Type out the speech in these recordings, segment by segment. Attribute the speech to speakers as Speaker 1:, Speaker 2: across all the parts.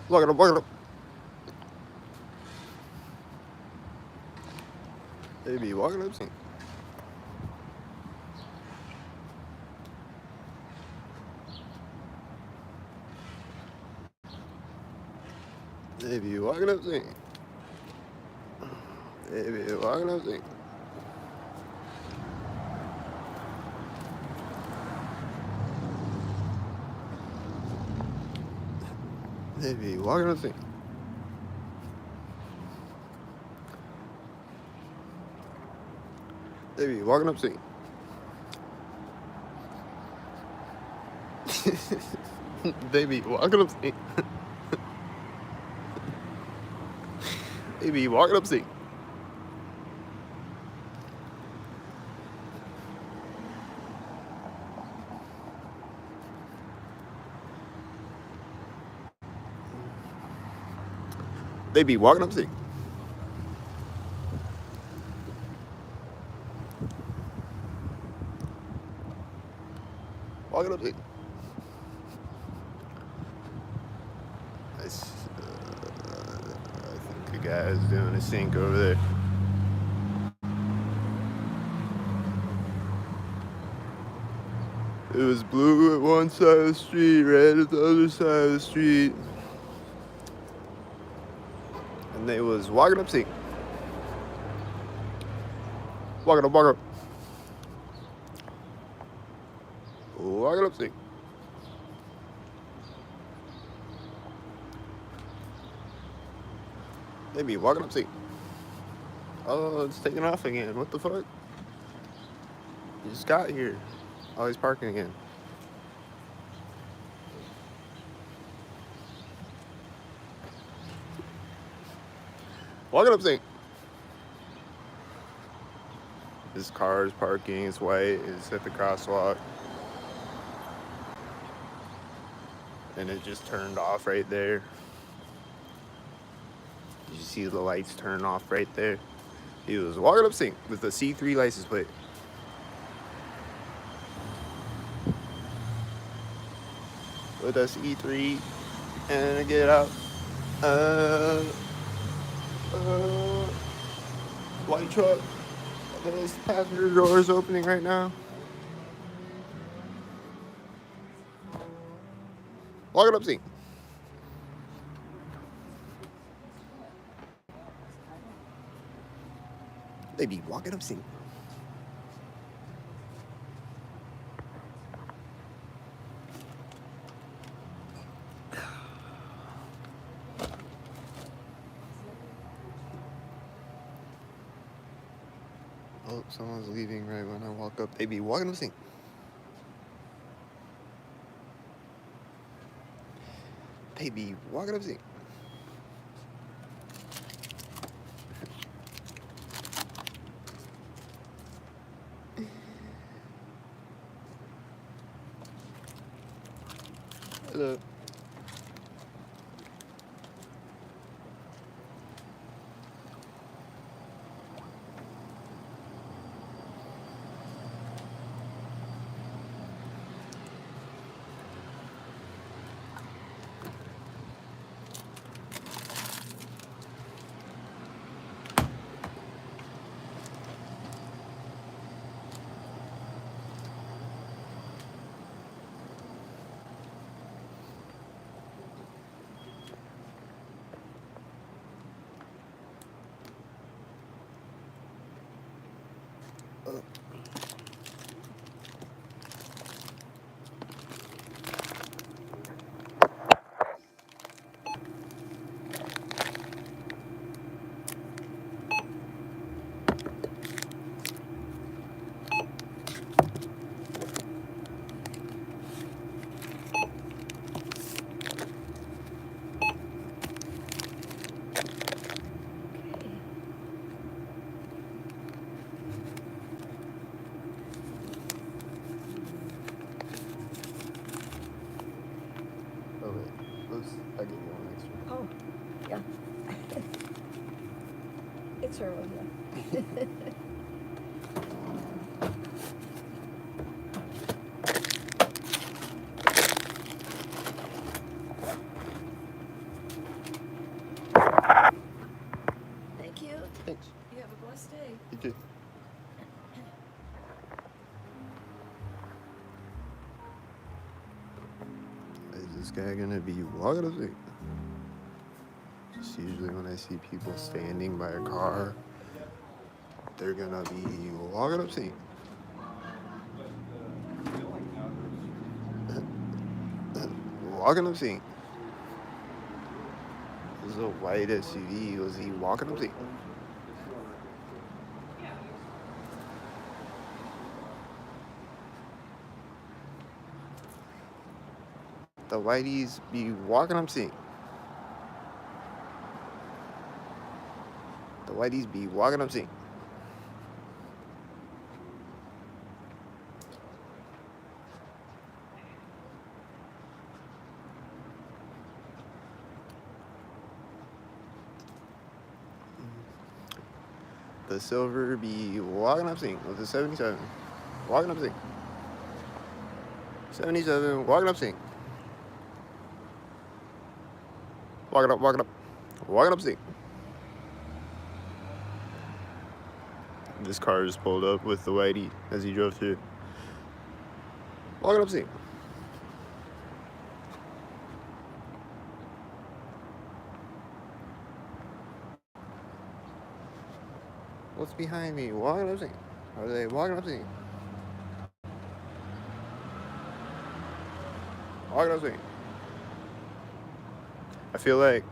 Speaker 1: Walk it up, walk it up. They be walking up, sing. They be walking up, sing. They be walking up, sing. They be walking up, sing. They be walking up, sing. They be walking up, sing. They be walking up, sing. They be walking up, sing. Walking up, sing. I think the guy's doing a sink over there. It was blue at one side of the street, red at the other side of the street. And they was walking up, sing. Walking up, walking up. Walking up, sing. They be walking up, sing. Oh, it's taking off again. What the fuck? You just got here. Oh, he's parking again. Walking up, sing. This car is parking. It's white. It's at the crosswalk. And it just turned off right there. Did you see the lights turn off right there? He was walking up, sing with a C3 license plate. With a C3 and a get out. White truck. There's passenger doors opening right now. Walking up, sing. They be walking up, sing. Oh, someone's leaving right when I walk up. They be walking up, sing. They be walking up, sing. Hello. I give you one extra.
Speaker 2: Oh, yeah. It's her one, yeah.
Speaker 1: this guy gonna be walking up sync? Just usually when I see people standing by a car, they're gonna be walking up sync. Walking up sync. This is a white SUV. Was he walking up sync? The whiteys be walking up sync. The whiteys be walking up sync. The silver be walking up sync with the 77. Walking up sync. 77, walking up sync. Walking up, walking up. Walking up sync. This car just pulled up with the whitey as he drove through. Walking up sync. What's behind me? Walking up sync. Are they walking up sync? Walking up sync. I feel like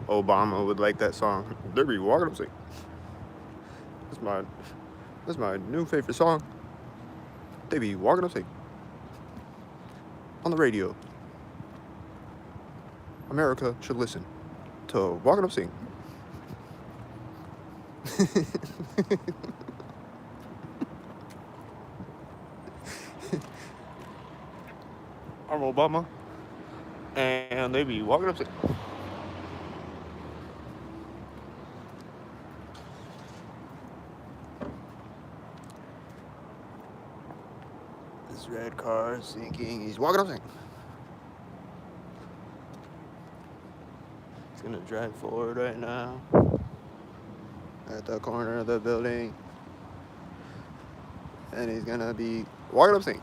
Speaker 1: Obama would like that song. They'll be walking up sync. That's my new favorite song. They be walking up sync. On the radio. America should listen to Walking Up Sync. I'm Obama, and they be walking up sync. This red car is sinking. He's walking up sync. He's gonna drive forward right now at the corner of the building, and he's gonna be walking up sync.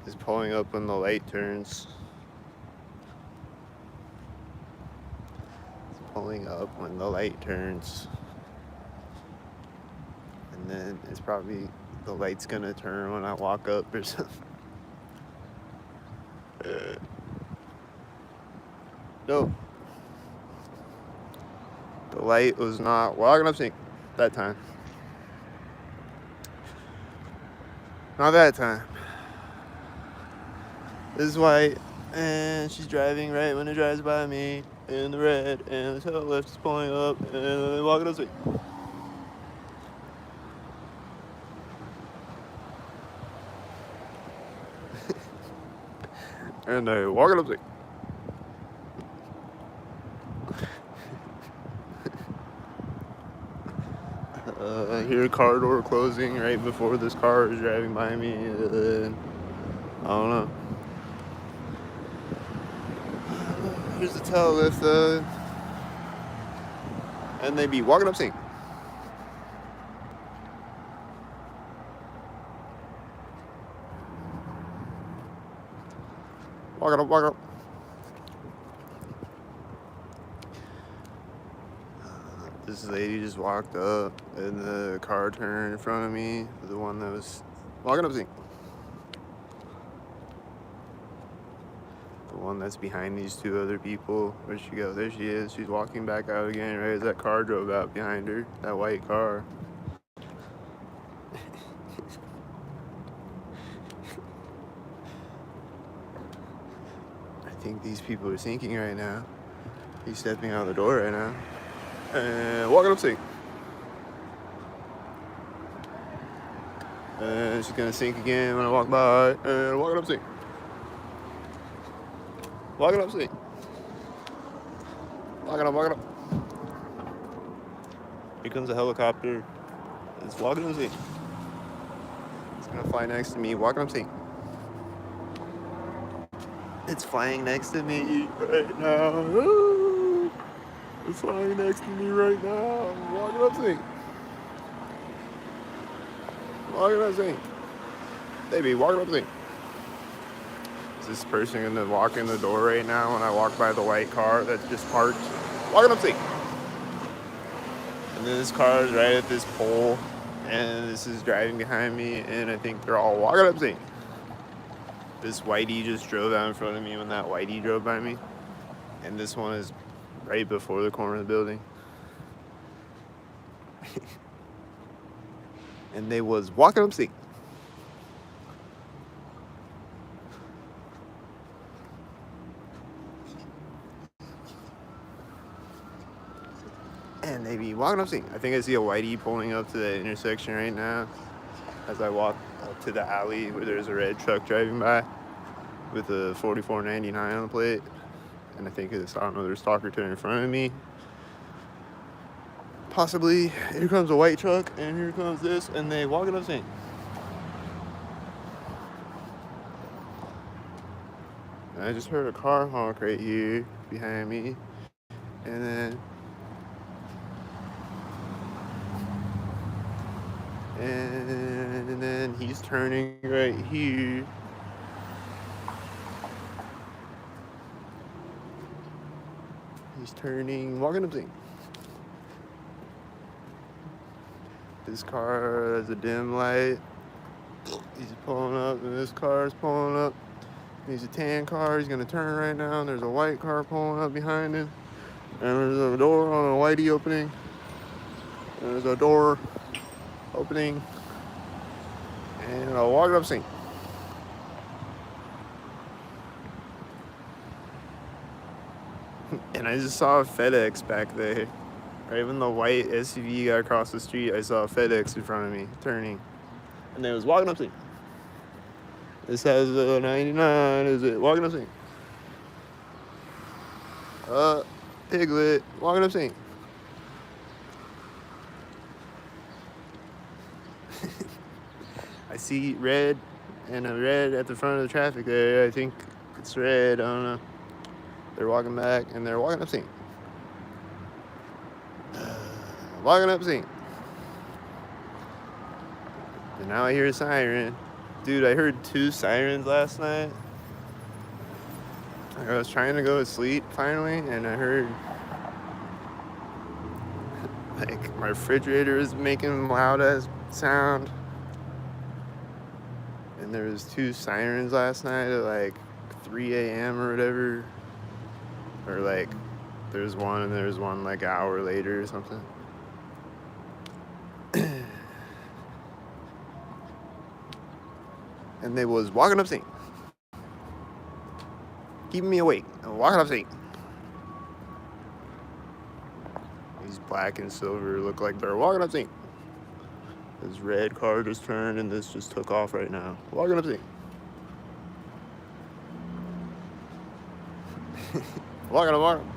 Speaker 1: He's pulling up when the light turns. He's pulling up when the light turns. And then it's probably the light's gonna turn when I walk up or something. No. The light was not walking up sync that time. Not that time. This is white, and she's driving right when it drives by me in the red, and the tail lift is pulling up, and walking up sync. And they walking up sync. I hear a car door closing right before this car is driving by me. I don't know. Here's the tail lift, and they be walking up sync. Walking up, walking up. This lady just walked up, and the car turned in front of me, the one that was walking up sync. The one that's behind these two other people. Where'd she go? There she is. She's walking back out again, right as that car drove out behind her. That white car. I think these people are sinking right now. He's stepping out the door right now. And walking up sync. And she's gonna sink again when I walk by. And walking up sync. Walking up sync. Walking up, walking up. Here comes a helicopter. It's walking up sync. It's gonna fly next to me. Walking up sync. It's flying next to me right now. Ooh. It's flying next to me right now. I'm walking up sync. Walking up sync. They be walking up to me. Is this person gonna walk in the door right now when I walk by the white car that's just parked? Walking up to me. And then this car is right at this pole, and this is driving behind me, and I think they're all walking up to me. This whitey just drove out in front of me when that whitey drove by me, and this one is right before the corner of the building. And they was walking up to me. And they be walking up to me. I think I see a whitey pulling up to the intersection right now as I walk up to the alley where there's a red truck driving by with a 4499 on the plate. And I think it's, I don't know, there's stalker turn in front of me. Possibly, here comes a white truck, and here comes this, and they walking up to me. And I just heard a car honk right here behind me. And then he's turning right here. He's turning, walking up to me. This car has a dim light. He's pulling up, and this car is pulling up. He's a tan car. He's gonna turn right now. And there's a white car pulling up behind him. And there's a door on a whitey opening. And there's a door opening. And I'll walk up to him. And I just saw a FedEx back there. Right when the white SUV got across the street, I saw a FedEx in front of me, turning. And they was walking up to me. This has a 99, is it? Walking up to me. Piglet, walking up to me. I see red and a red at the front of the traffic there. I think it's red, I don't know. They're walking back and they're walking up to me. Walking up to me. And now I hear a siren. Dude, I heard 2 sirens last night. I was trying to go to sleep finally, and I heard like my refrigerator is making loud ass sound. And there was 2 sirens last night at like 3 a.m. or whatever. Or like there's one and there's one like an hour later or something. And they was walking up to me. Keeping me awake. And walking up to me. These black and silver look like they're walking up to me. This red car just turned and this just took off right now. Walking up to me. Walking.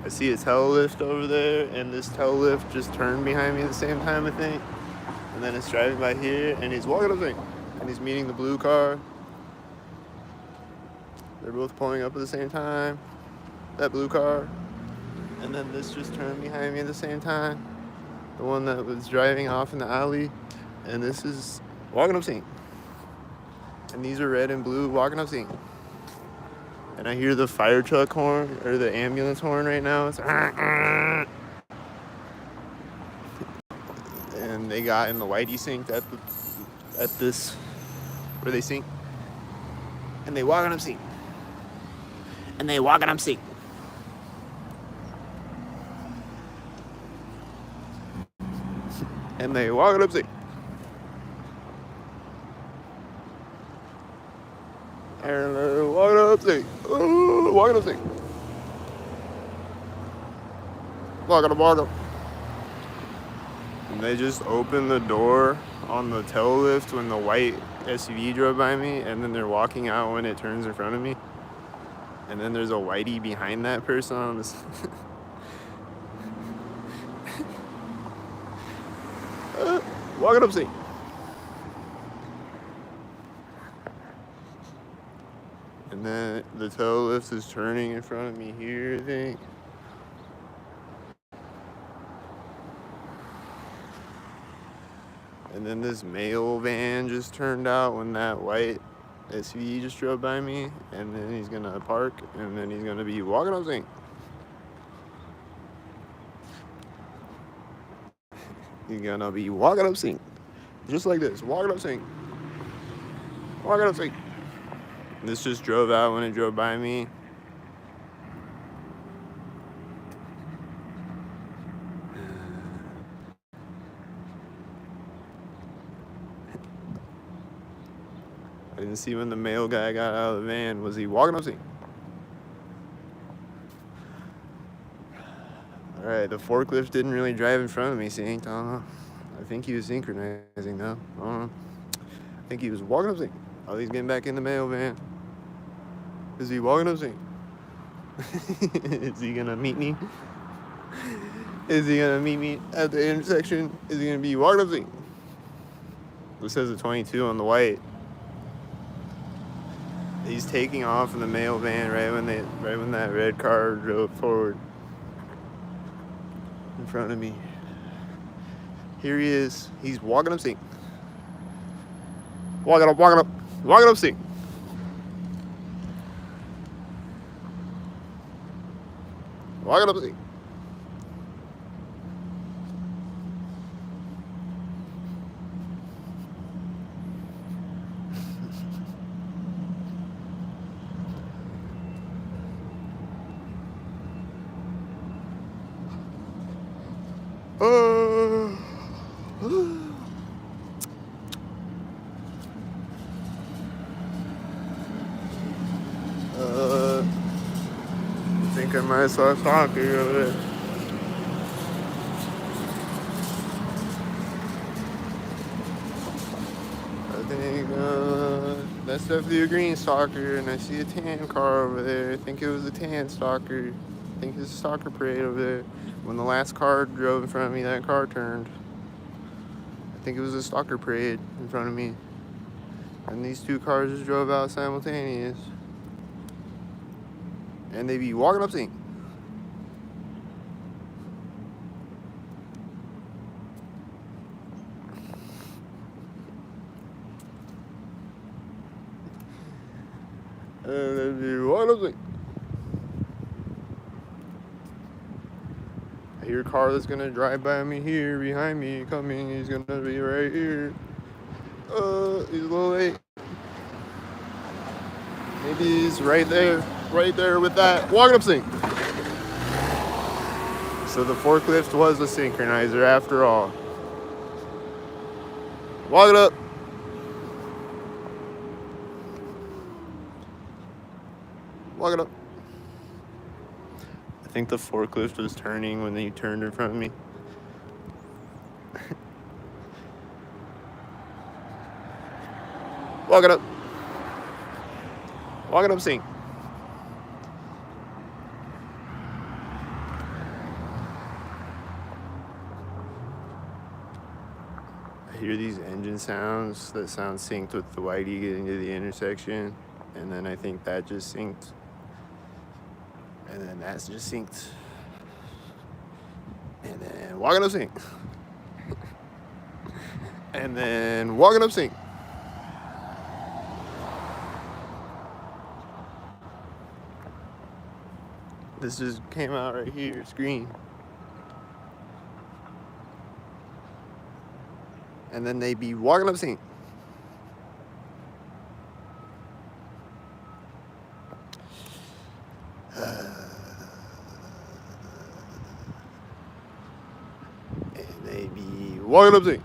Speaker 1: I see a tail lift over there, and this tail lift just turned behind me at the same time, I think. And then it's driving by here, and he's walking up to me. And he's meeting the blue car. They're both pulling up at the same time. That blue car. And then this just turned behind me at the same time. The one that was driving off in the alley. And this is walking up to me. And these are red and blue walking up to me. And I hear the fire truck horn, or the ambulance horn right now. It's and they got in the whitey sink at this, where they sink. And they walking up sink. And they walking up sink. And they walking up sink. And they're walking up sink. Walking up sink. Walking. And they just opened the door on the tail lift when the white SUV drove by me, and then they're walking out when it turns in front of me. And then there's a whitey behind that person on this. Walking up sink. And then the tail lift is turning in front of me here, I think. And then this mail van just turned out when that white SUV just drove by me. And then he's gonna park, and then he's gonna be walking up sync. He's gonna be walking up sync. Just like this, walking up sync. Walking up sync. This just drove out when it drove by me. I didn't see when the mail guy got out of the van. Was he walking up sync? Alright, the forklift didn't really drive in front of me, synced. I don't know. I think he was synchronizing though. I don't know. I think he was walking up sync. Oh, he's getting back in the mail van. Is he walking up sync? Is he gonna meet me? Is he gonna meet me at the intersection? Is he gonna be walking up sync? This says a 22 on the white. He's taking off in the mail van right when that red car drove forward in front of me. Here he is. He's walking up sync. Walking up sync. Walking up sync. I think I might saw a stalker over there. I think that's definitely a green stalker, and I see a tan car over there. I think it was a tan stalker. I think it's a stalker parade over there. When the last car drove in front of me, that car turned. I think it was a stalker parade in front of me. And these two cars just drove out simultaneous. And they be walking up sync. And they be walking up sync. I hear a car that's gonna drive by me here, behind me, coming. He's gonna be right here. He's a little late. Maybe he's right there with that walking up sync. So the forklift was a synchronizer after all. Walk it up. Walk it up. I think the forklift was turning when he turned in front of me. Walk it up. Walk it up sync. I hear these engine sounds that sound synced with the whitey getting to the intersection, and then I think that just synced, and then that's just synced, and then walking up sync, and then walking up sync. This just came out right here, screen. And then they be walking up sync. And they be walking up sync.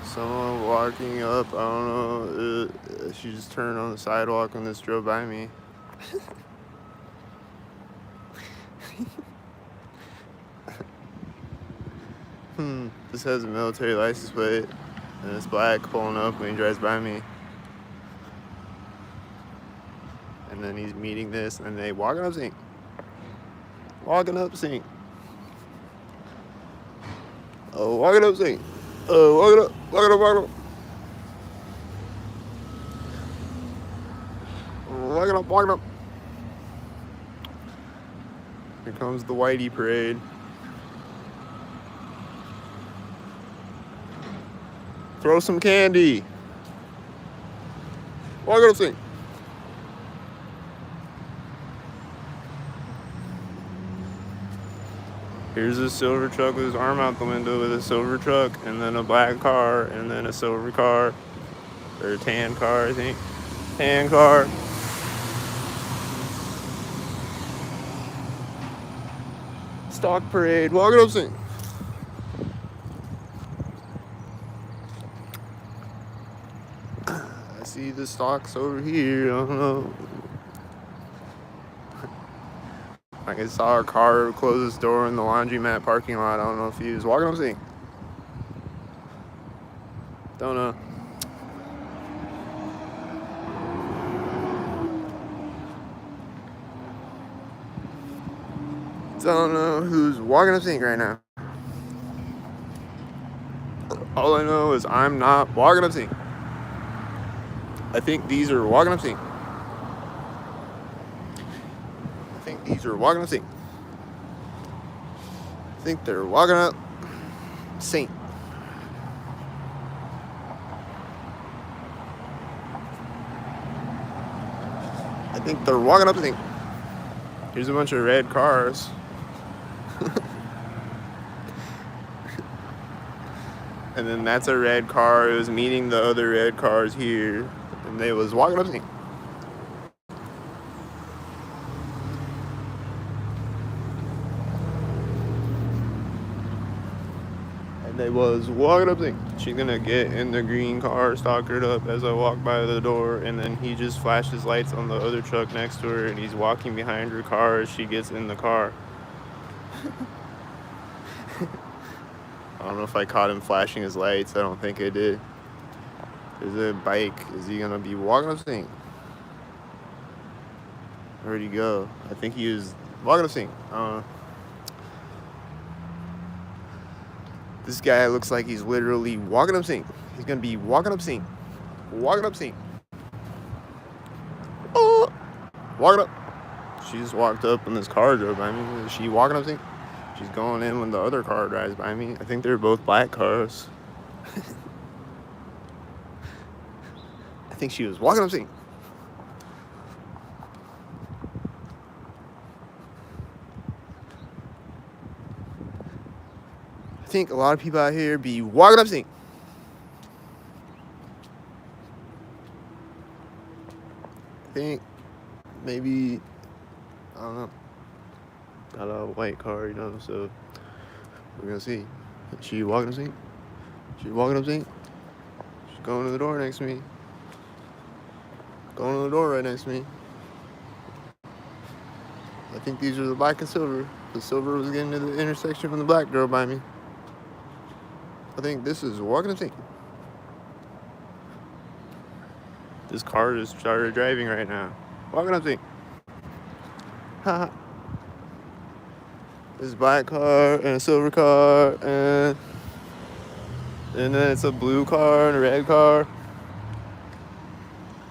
Speaker 1: Someone walking up, I don't know, she just turned on the sidewalk when this drove by me. This has a military license plate, and it's black pulling up when he drives by me. And then he's meeting this, and they walking up sync. Walking up sync. Oh, walking up sync. Oh, walk it up, walk it up, walk it up. Walk it up, walk it up. Here comes the whitey parade. Throw some candy. Walk up sync. Here's a silver truck with his arm out the window with a silver truck, and then a black car, and then a silver car, or a tan car, I think. Tan car. Stock parade. Walk it up, sing. I see the stocks over here. I don't know. I saw a car close its door in the laundromat parking lot. I don't know if he was walking up, sing. Don't know. Don't know who's walking up sync right now. All I know is I'm not walking up sync. I think these are walking up sync. I think these are walking up sync. I think they're walking up sync. I think they're walking up sync. Here's a bunch of red cars. And then that's a red car. It was meeting the other red cars here. And they was walking up sync. And they was walking up sync. She's gonna get in the green car, stalk her up as I walk by the door, and then he just flashes lights on the other truck next to her, and he's walking behind her car as she gets in the car. I don't know if I caught him flashing his lights. I don't think I did. There's a bike. Is he gonna be walking up sync? Where'd he go? I think he was walking up sync. I don't know. This guy looks like he's literally walking up sync. He's gonna be walking up sync. Walking up sync. Oh! Walking up. She just walked up and this car drove by me. Is she walking up sync? She's going in when the other car drives by me. I think they're both black cars. I think she was walking up sync. I think a lot of people out here be walking up sync. I think maybe, I don't know. Got a white car, you know, so we're gonna see. She walking up sync? She walking up sync? She's going to the door next to me. Going to the door right next to me. I think these are the black and silver. The silver was getting to the intersection when the black drove by me. I think this is walking up sync. This car just started driving right now. Walking up sync. Haha. This black car and a silver car and then it's a blue car and a red car.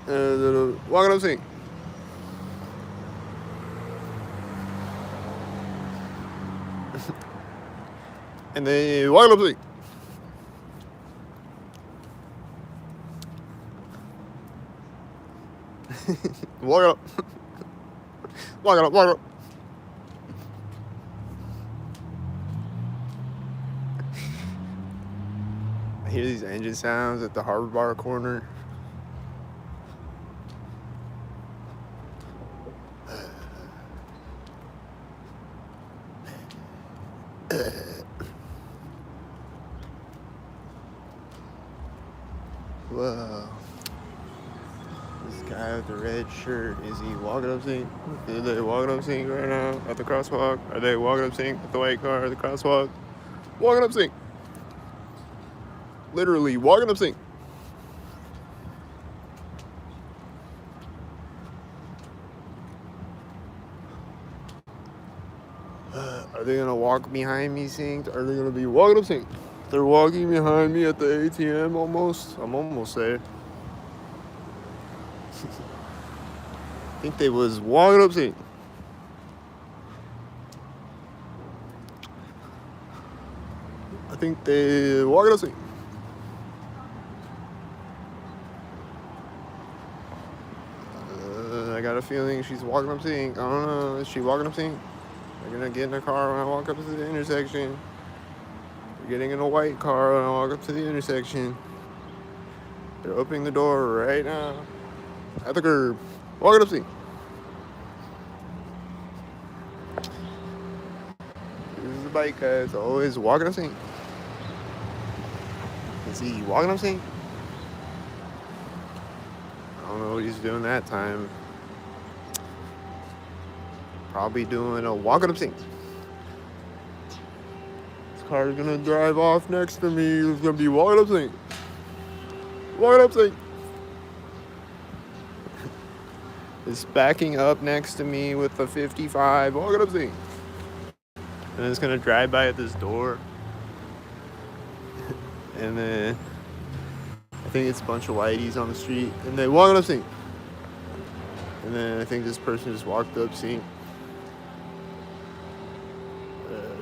Speaker 1: And walking up sync. And then walking up sync. Walking up. Walking up, walking up. I hear these engine sounds at the Harbor Bar corner. Whoa. This guy with the red shirt, is he walking up sync? Are they walking up sync right now at the crosswalk? Are they walking up sync with the white car at the crosswalk? Walking up sync. Literally walking up sync. Are they gonna walk behind me synced? Are they gonna be walking up sync? They're walking behind me at the ATM almost. I'm almost there. I think they was walking up sync. I think they walking up sync. a feeling she's walking up sync. I don't know. Is she walking up sync? They're gonna get in a car when I walk up to the intersection. They're getting in a white car when I walk up to the intersection. They're opening the door right now. At the curb. Walking up sync. This is the bike guy. It's always walking up sync. Is he walking up sync? I don't know what he's doing that time. Probably doing a walking up sync. This car is gonna drive off next to me. It's gonna be walking up sync. Walking up sync. It's backing up next to me with a 55. Walking up sync. And it's gonna drive by at this door. And then I think it's a bunch of whiteys on the street. And they walking up sync. And then I think this person just walked up sync.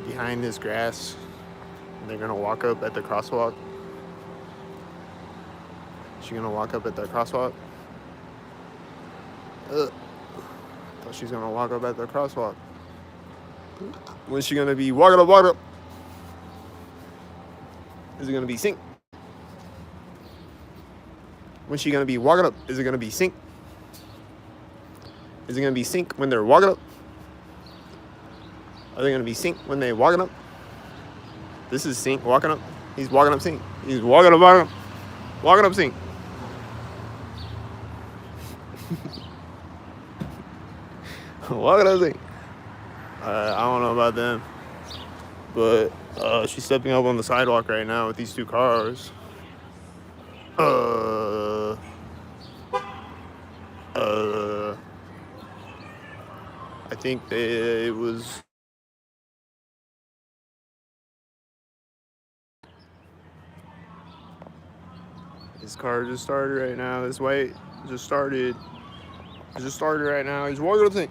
Speaker 1: Behind this grass. And they're gonna walk up at the crosswalk. She gonna walk up at the crosswalk? Thought she's gonna walk up at the crosswalk. When's she gonna be walking up, walking up? Is it gonna be sync? When's she gonna be walking up? Is it gonna be sync? Is it gonna be sync when they're walking up? Are they gonna be sync when they walking up? This is sync walking up. He's walking up sync. He's walking up, walking up. Walking up sync. Walking up sync. I don't know about them. But she's stepping up on the sidewalk right now with these two cars. I think it was. His car just started right now. This white just started. It just started right now. He's walking up sync.